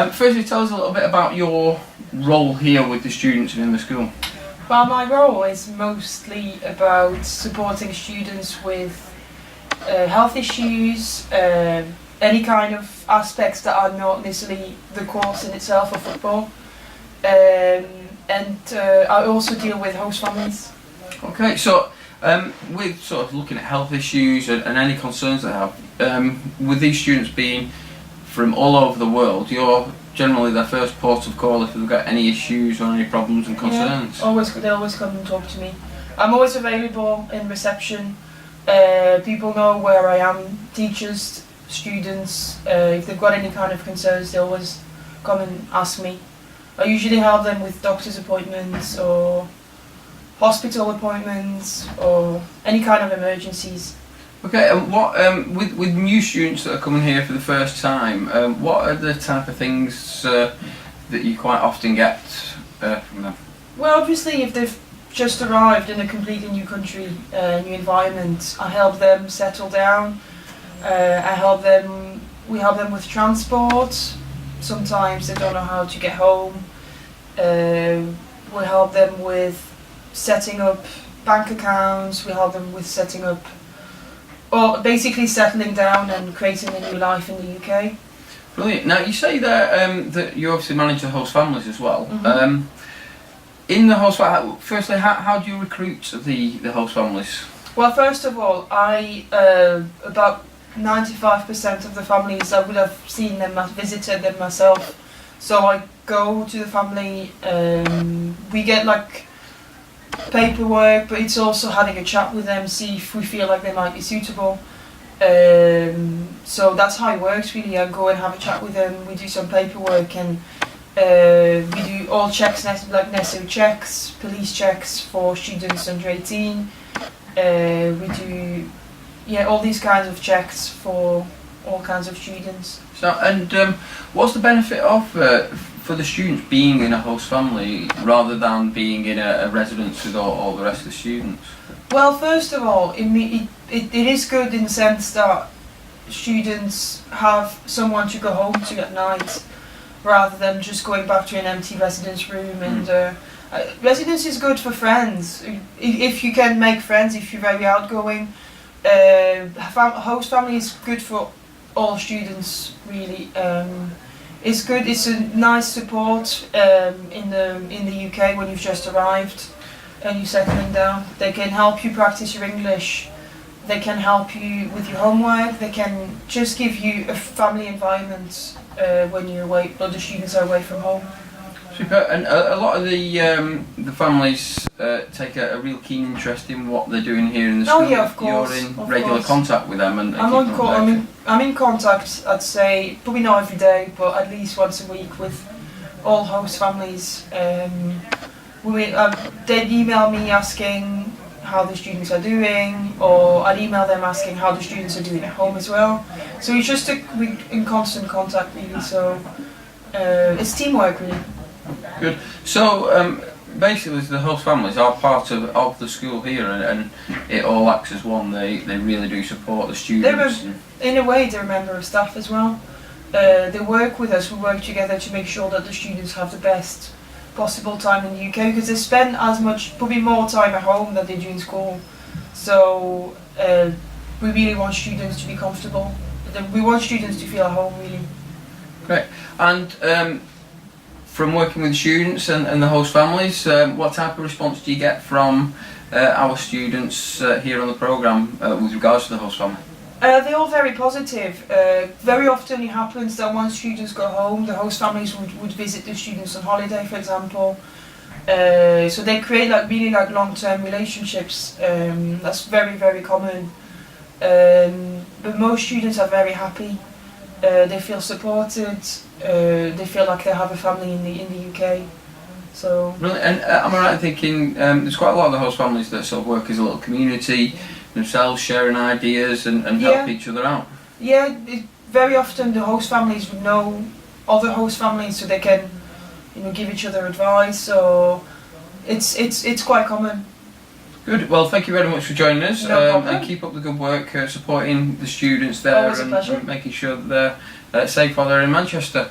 Firstly, tell us a little bit about your role here with the students and in the school. Well, my role is mostly about supporting students with health issues, any kind of aspects that are not necessarily the course in itself of football, and I also deal with host families. Okay, so with sort of looking at health issues and any concerns they have, with these students being from all over the world, you're generally their first port of call if they've got any issues or any problems and concerns. Yeah, they always come and talk to me. I'm always available in reception. People know where I am, teachers, students. If they've got any kind of concerns, they always come and ask me. I usually help them with doctor's appointments or hospital appointments or any kind of emergencies. Okay, and what with new students that are coming here for the first time, what are the type of things that you quite often get from them? Well, obviously, if they've just arrived in a completely new country, new environment, I help them settle down. We help them with transport. Sometimes they don't know how to get home. We help them with setting up bank accounts. We help them with setting up, or basically settling down and creating a new life in the UK. Brilliant. Now you say that you obviously manage the host families as well. Mm-hmm. In the host family, firstly, how do you recruit the host families? Well, first of all, about 95% of the families I would have seen them, visited them myself. So I go to the family. We get like paperwork, but it's also having a chat with them, see if we feel like they might be suitable. So that's how it works really. I go and have a chat with them, we do some paperwork, and we do all checks, like necessary checks, police checks for students under 18. We do all these kinds of checks for all kinds of students. So, and what's the benefit of for the students being in a host family rather than being in a residence with all the rest of the students? Well, first of all, it is good in the sense that students have someone to go home to at night rather than just going back to an empty residence room. And residence is good for friends. If you can make friends, if you're very outgoing, host family is good for all students really. It's good. It's a nice support in the UK when you've just arrived and you're settling down. They can help you practice your English. They can help you with your homework. They can just give you a family environment when you're away. Other students are away from home. Super. And a lot of the families take a real keen interest in what they're doing here in the school. Oh yeah, of course. You're in regular contact with them, and I'm in contact. I'd say probably not every day, but at least once a week with all host families. They'd email me asking how the students are doing, or I'd email them asking how the students are doing at home as well. So it's just we're in constant contact really. So it's teamwork really. Good. So basically, the host families are part of the school here, and it all acts as one. They really do support the students. In a way, they're a member of staff as well. They work with us. We work together to make sure that the students have the best possible time in the UK, because they spend probably more time at home than they do in school. So we really want students to be comfortable. We want students to feel at home really. Great. And from working with students and the host families, what type of response do you get from our students here on the programme with regards to the host family? They're all very positive. Very often it happens that once students go home, the host families would visit the students on holiday, for example. So they create really long-term relationships. That's very, very common. But most students are very happy. They feel supported. They feel like they have a family in the UK. So. Really, and am I right in thinking there's quite a lot of the host families that sort of work as a little community themselves, sharing ideas and help each other out? Yeah, very often the host families would know other host families, so they can, give each other advice. So it's quite common. Good. Well, thank you very much for joining us, and keep up the good work supporting the students there and making sure that they're safe while they're in Manchester.